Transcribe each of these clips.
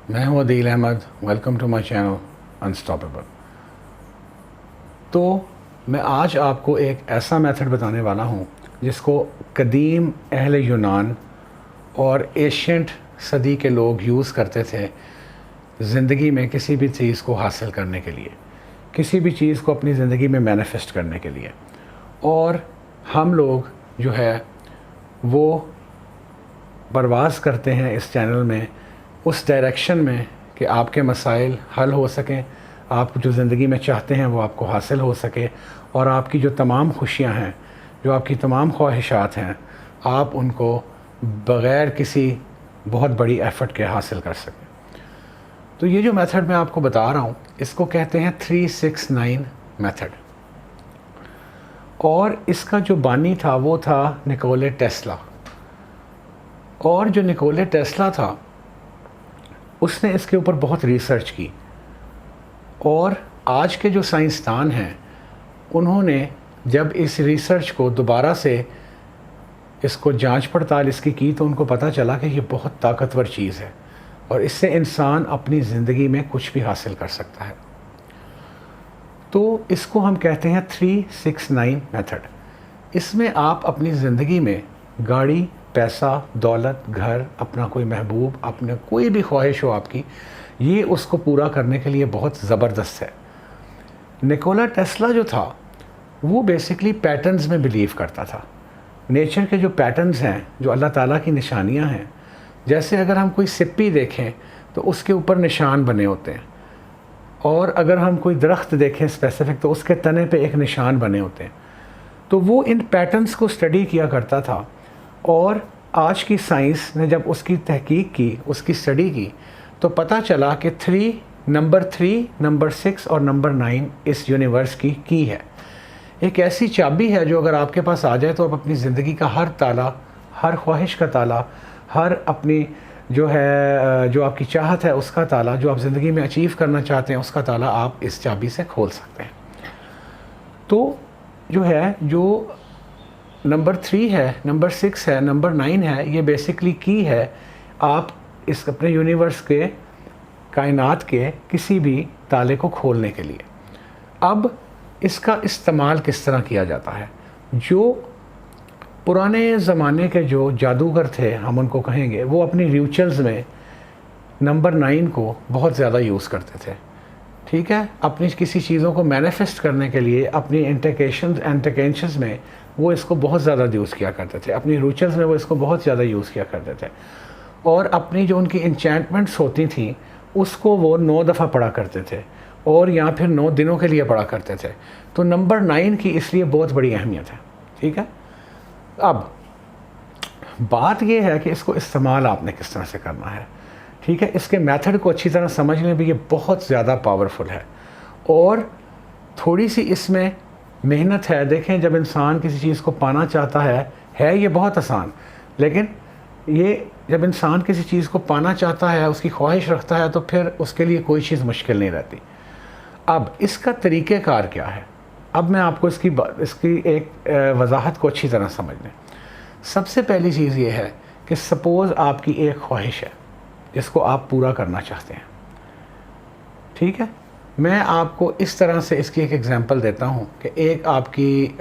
मैं हूं Adeel Ahmed. Welcome to my channel unstoppable. तो मैं आज आपको एक ऐसा मेथड बताने वाला हूं जिसको कदीम अहले यूनान और एशियंट सदी के लोग यूज़ करते थे ज़िंदगी में किसी भी चीज़ को हासिल करने के लिए, किसी भी चीज़ को अपनी ज़िंदगी में मैनिफेस्ट करने के लिए। और हम लोग जो है वो परवाज़ करते हैं इस चैनल में उस डायरेक्शन में कि आपके मसाइल हल हो सकें, आप जो ज़िंदगी में चाहते हैं वो आपको हासिल हो सके, और आपकी जो तमाम खुशियां हैं, जो आपकी तमाम ख्वाहिशात हैं, आप उनको बग़ैर किसी बहुत बड़ी एफ़र्ट के हासिल कर सकें। तो ये जो मेथड मैं आपको बता रहा हूँ इसको कहते हैं 369 मेथड। और इसका जो बानी था वो था निकोले टेस्ला। और जो निकोले टेस्ला था उसने इसके ऊपर बहुत रिसर्च की, और आज के जो साइंसदान हैं उन्होंने जब इस रिसर्च को दोबारा से इसको जांच पड़ताल इसकी की तो उनको पता चला कि ये बहुत ताकतवर चीज़ है और इससे इंसान अपनी ज़िंदगी में कुछ भी हासिल कर सकता है। तो इसको हम कहते हैं 369 मेथड। इसमें आप अपनी ज़िंदगी में गाड़ी, पैसा, दौलत, घर, अपना कोई महबूब, अपने कोई भी ख्वाहिश हो आपकी, ये उसको पूरा करने के लिए बहुत ज़बरदस्त है। निकोला टेस्ला जो था वो बेसिकली पैटर्न्स में बिलीव करता था। नेचर के जो पैटर्न्स हैं, जो अल्लाह ताला की निशानियां हैं, जैसे अगर हम कोई सिप्पी देखें तो उसके ऊपर निशान बने होते हैं, और अगर हम कोई दरख्त देखें स्पेसिफिक तो उसके तने पे एक निशान बने होते हैं। तो वो इन पैटर्न्स को स्टडी किया करता था, और आज की साइंस ने जब उसकी तहकीक की, उसकी स्टडी की, तो पता चला कि नंबर 3, नंबर 6 और नंबर 9 इस यूनिवर्स की है। एक ऐसी चाबी है जो अगर आपके पास आ जाए तो आप अपनी ज़िंदगी का हर ताला, हर ख्वाहिश का ताला, हर अपनी जो है जो आपकी चाहत है उसका ताला, जो आप ज़िंदगी में अचीव करना चाहते हैं उसका ताला आप इस चाबी से खोल सकते हैं। तो जो है, जो नंबर 3 है, नंबर 6 है, नंबर 9 है, ये बेसिकली की है आप इस अपने यूनिवर्स के, कायनात के किसी भी ताले को खोलने के लिए। अब इसका इस्तेमाल किस तरह किया जाता है? जो पुराने ज़माने के जो जादूगर थे, हम उनको कहेंगे, वो अपनी रिचुअल्स में नंबर 9 को बहुत ज़्यादा यूज़ करते थे। ठीक है, अपनी किसी चीज़ों को मैनिफेस्ट करने के लिए अपनी इंटेंशंस में वो इसको बहुत ज़्यादा यूज़ किया करते थे, अपनी रिचुअल्स में वो इसको बहुत ज़्यादा यूज़ किया करते थे, और अपनी जो उनकी इंचेंटमेंट्स होती थी उसको वो 9 दफ़ा पढ़ा करते थे, और या फिर 9 दिनों के लिए पढ़ा करते थे। तो नंबर 9 की इसलिए बहुत बड़ी अहमियत है। ठीक है, अब बात ये है कि इसको इस्तेमाल आपने किस तरह से करना है। ठीक है, इसके मेथड को अच्छी तरह समझने में ये बहुत ज़्यादा पावरफुल है, और थोड़ी सी इसमें मेहनत है। देखें, जब इंसान किसी चीज़ को पाना चाहता है ये बहुत आसान, लेकिन ये जब इंसान किसी चीज़ को पाना चाहता है, उसकी ख्वाहिश रखता है, तो फिर उसके लिए कोई चीज़ मुश्किल नहीं रहती। अब इसका तरीक़ेकार क्या है? अब मैं आपको इसकी एक वजाहत को अच्छी तरह समझ लें। सबसे पहली चीज़ ये है कि सपोज़ आपकी एक ख्वाहिश है जिसको आप पूरा करना चाहते हैं। ठीक है, मैं आपको इस तरह से इसकी एक एग्जांपल देता हूँ कि एक आपकी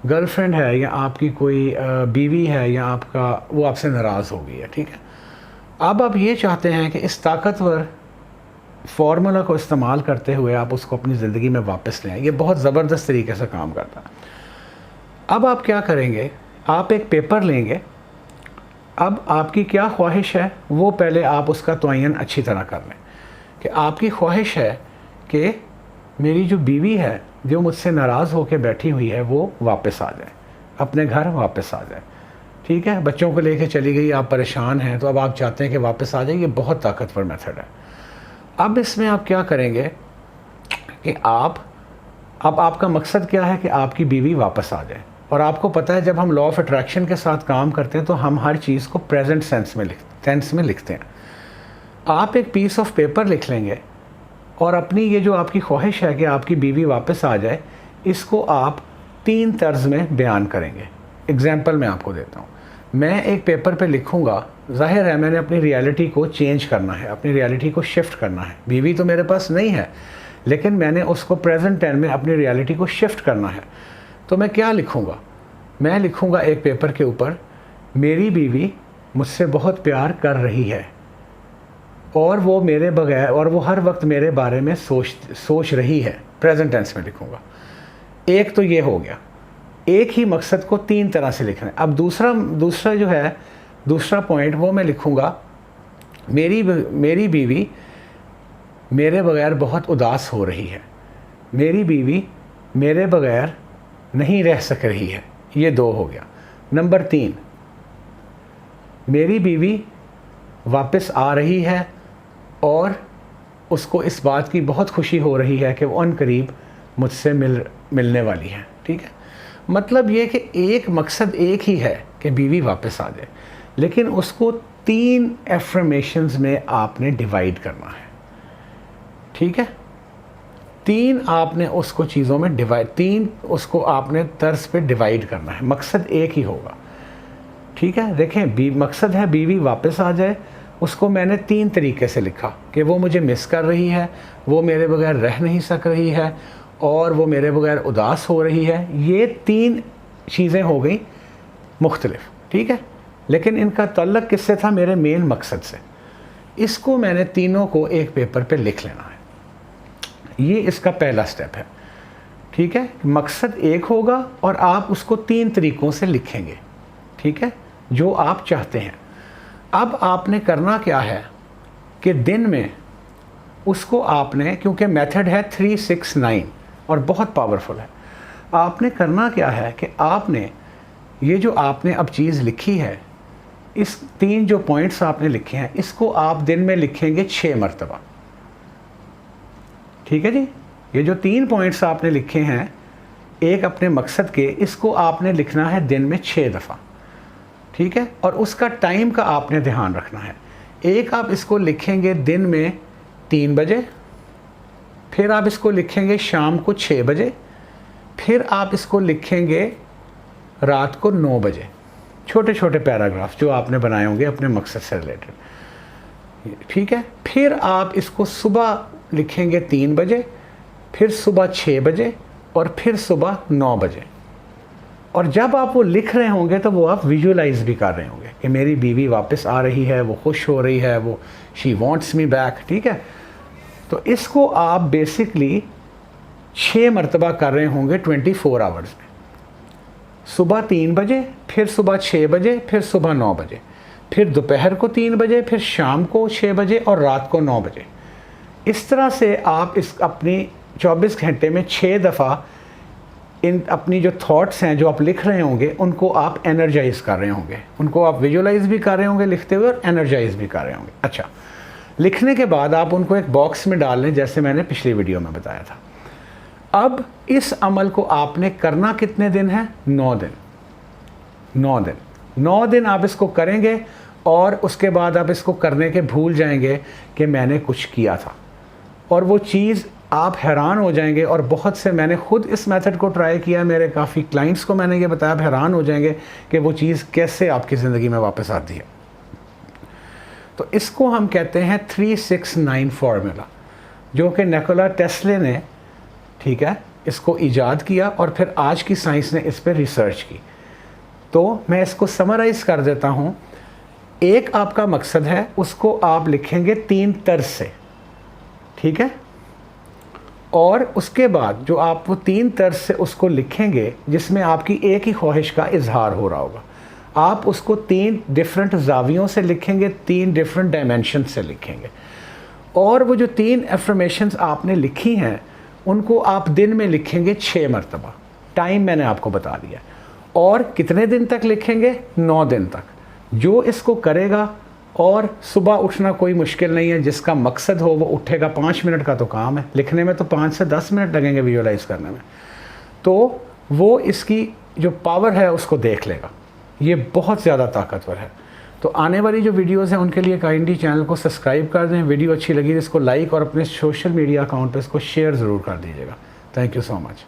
गर्लफ्रेंड है, या आपकी कोई बीवी है, या वो आपसे नाराज़ हो गई है। ठीक है, अब आप ये चाहते हैं कि इस ताकतवर फार्मूला को इस्तेमाल करते हुए आप उसको अपनी ज़िंदगी में वापस लें। ये बहुत ज़बरदस्त तरीके से काम करता है। अब आप क्या करेंगे, आप एक पेपर लेंगे। अब आपकी क्या ख्वाहिश है वो पहले आप उसका तयन अच्छी तरह कर लें, कि आपकी ख्वाहिश है कि मेरी जो बीवी है जो मुझसे नाराज़ होकर बैठी हुई है वो वापस आ जाए, अपने घर वापस आ जाए। ठीक है, बच्चों को लेके चली गई, आप परेशान हैं, तो अब आप चाहते हैं कि वापस आ जाए। ये बहुत ताकतवर मेथड है। अब इसमें आप क्या करेंगे कि अब आपका मकसद क्या है कि आपकी बीवी वापस आ जाए, और आपको पता है जब हम लॉ ऑफ अट्रैक्शन के साथ काम करते हैं तो हम हर चीज़ को प्रेजेंट टेंस में लिखते हैं। आप एक पीस ऑफ पेपर लिख लेंगे, और अपनी ये जो आपकी ख्वाहिश है कि आपकी बीवी वापस आ जाए, इसको आप 3 तर्ज में बयान करेंगे। एग्जाम्पल मैं आपको देता हूँ। मैं एक पेपर पे लिखूँगा ज़ाहिर है मैंने अपनी रियलिटी को चेंज करना है, अपनी रियलिटी को शिफ्ट करना है। बीवी तो मेरे पास नहीं है, लेकिन मैंने उसको प्रेजेंट टाइम में अपनी रियलिटी को शिफ्ट करना है। तो मैं क्या लिखूँगा? मैं लिखूँगा एक पेपर के ऊपर, मेरी बीवी मुझसे बहुत प्यार कर रही है और वो मेरे बगैर, और वो हर वक्त मेरे बारे में सोच रही है। प्रेजेंट टेंस में लिखूँगा। एक तो ये हो गया, एक ही मकसद को 3 तरह से लिखना है। अब दूसरा जो है, दूसरा पॉइंट वो मैं लिखूँगा, मेरी बीवी मेरे बगैर बहुत उदास हो रही है। मेरी बीवी मेरे बगैर नहीं रह सक रही है। ये 2 हो गया। नंबर 3, मेरी बीवी वापस आ रही है और उसको इस बात की बहुत खुशी हो रही है कि वो अनकरीब मुझसे मिलने वाली है। ठीक है, मतलब ये कि एक मकसद एक ही है कि बीवी वापस आ जाए, लेकिन उसको 3 एफर्मेशंस में आपने डिवाइड करना है। ठीक है, 3 आपने उसको चीज़ों में डिवाइड, 3 उसको आपने तर्ज पे डिवाइड करना है। मकसद एक ही होगा। ठीक है, देखें, मकसद है बीवी वापस आ जाए, उसको मैंने 3 तरीके से लिखा कि वो मुझे मिस कर रही है, वो मेरे बगैर रह नहीं सक रही है, और वो मेरे बगैर उदास हो रही है। ये 3 चीज़ें हो गई मुख्तलिफ। ठीक है, लेकिन इनका तल्लक किससे था? मेरे मेन मकसद से। इसको मैंने तीनों को एक पेपर पे लिख लेना है। ये इसका पहला स्टेप है। ठीक है, मकसद एक होगा और आप उसको 3 तरीक़ों से लिखेंगे। ठीक है, जो आप चाहते हैं। अब आपने करना क्या है कि दिन में उसको आपने, क्योंकि मेथड है 369 और बहुत पावरफुल है, आपने करना क्या है कि आपने ये जो आपने अब चीज़ लिखी है, इस 3 जो पॉइंट्स आपने लिखे हैं, इसको आप दिन में लिखेंगे 6 मरतबा। ठीक है जी, ये जो 3 पॉइंट्स आपने लिखे हैं एक अपने मकसद के, इसको आपने लिखना है दिन में 6 दफ़ा। ठीक है, और उसका टाइम का आपने ध्यान रखना है। एक आप इसको लिखेंगे दिन में 3 बजे, फिर आप इसको लिखेंगे शाम को 6 बजे, फिर आप इसको लिखेंगे रात को 9 बजे। छोटे छोटे पैराग्राफ जो आपने बनाए होंगे अपने मकसद से रिलेटेड। ठीक है, फिर आप इसको सुबह लिखेंगे 3 बजे, फिर सुबह 6 बजे, और फिर सुबह 9 बजे। और जब आप वो लिख रहे होंगे तो वो आप विजुअलाइज भी कर रहे होंगे कि मेरी बीवी वापस आ रही है, वो खुश हो रही है, वो शी वांट्स मी बैक। ठीक है, तो इसको आप बेसिकली 6 मरतबा कर रहे होंगे 24 आवर्स में। सुबह 3 बजे, फिर सुबह 6 बजे, फिर सुबह 9 बजे, फिर दोपहर को 3 बजे, फिर शाम को 6 बजे और रात को 9 बजे। इस तरह से आप अपनी 24 घंटे में 6 दफ़ा इन अपनी जो थॉट्स हैं जो आप लिख रहे होंगे उनको आप एनर्जाइज कर रहे होंगे, उनको आप विजुअलाइज भी कर रहे होंगे लिखते हुए, और एनर्जाइज भी कर रहे होंगे। अच्छा, लिखने के बाद आप उनको एक बॉक्स में डाल लें, जैसे मैंने पिछली वीडियो में बताया था। अब इस अमल को आपने करना कितने दिन है? 9 दिन। 9 दिन आप इसको करेंगे, और उसके बाद आप इसको करने के भूल जाएंगे कि मैंने कुछ किया था, और वो चीज़ आप हैरान हो जाएंगे। और बहुत से, मैंने खुद इस मेथड को ट्राई किया, मेरे काफ़ी क्लाइंट्स को मैंने ये बताया, आप हैरान हो जाएंगे कि वो चीज़ कैसे आपकी ज़िंदगी में वापस आती है। तो इसको हम कहते हैं 369 फार्मूला, जो कि निकोला टेस्ला ने, ठीक है, इसको ईजाद किया, और फिर आज की साइंस ने इस पर रिसर्च की। तो मैं इसको समराइज़ कर देता हूँ। एक आपका मकसद है, उसको आप लिखेंगे 3 तर्ज से। ठीक है, और उसके बाद जो आप वो 3 तर्ज से उसको लिखेंगे, जिसमें आपकी एक ही ख्वाहिश का इजहार हो रहा होगा, आप उसको 3 डिफरेंट जावियों से लिखेंगे, 3 डिफरेंट डायमेंशन से लिखेंगे। और वो जो 3 एफर्मेशंस आपने लिखी हैं उनको आप दिन में लिखेंगे 6 मरतबा। टाइम मैंने आपको बता दिया। और कितने दिन तक लिखेंगे? 9 दिन तक। जो इसको करेगा, और सुबह उठना कोई मुश्किल नहीं है, जिसका मकसद हो वो उठेगा। 5 मिनट का तो काम है, लिखने में तो 5 से 10 मिनट लगेंगे विजुअलाइज करने में। तो वो इसकी जो पावर है उसको देख लेगा। ये बहुत ज़्यादा ताकतवर है। तो आने वाली जो वीडियोज़ हैं उनके लिए काइंडली चैनल को सब्सक्राइब कर दें। वीडियो अच्छी लगी तो इसको लाइक और अपने सोशल मीडिया अकाउंट पर इसको शेयर ज़रूर कर दीजिएगा। Thank you so much.